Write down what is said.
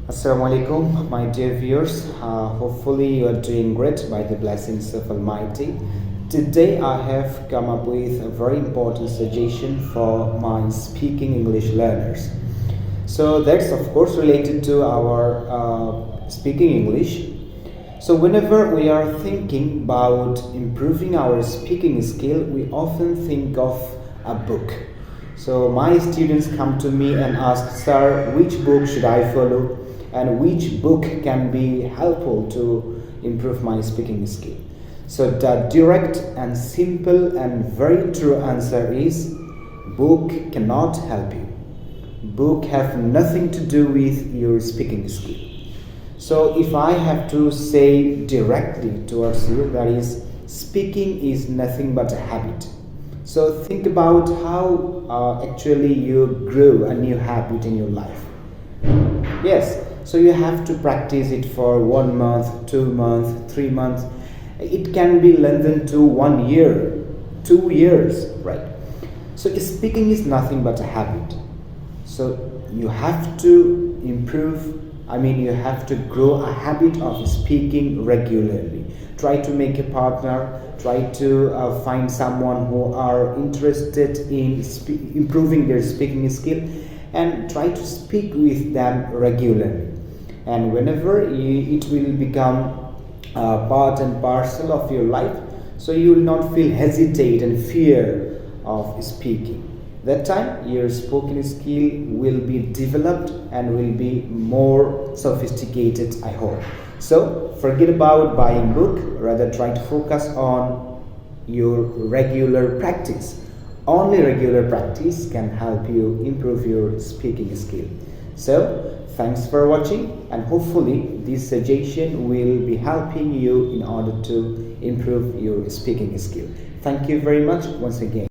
Assalamu alaikum, my dear viewers. Hopefully, you are doing great by the blessings of Almighty. Today, I have come up with a very important suggestion for my speaking English learners. So, that's of course related to our speaking English. So, whenever we are thinking about improving our speaking skill, we often think of a book. So, my students come to me and ask, Sir, which book should I follow? And which book can be helpful to improve my speaking skill? So the direct and simple and very true answer is book cannot help you. Book have nothing to do with your speaking skill. So if I have to say directly towards you, that is, speaking is nothing but a habit. So think about how actually you grow a new habit in your life. Yes, so you have to practice it for 1 month, 2 months, 3 months. It can be lengthened to 1 year, 2 years, right? So speaking is nothing but a habit. So you have to improve, you have to grow a habit of speaking regularly. Try to make a partner, try to find someone who are interested in improving their speaking skill, and try to speak with them regularly. And whenever it will become part and parcel of your life, so you will not feel hesitate and fear of speaking. That time your spoken skill will be developed and will be more sophisticated, I hope. So forget about buying book, rather try to focus on your regular practice. Only regular practice can help you improve your speaking skill. So thanks for watching, and hopefully this suggestion will be helping you in order to improve your speaking skill. Thank you very much once again.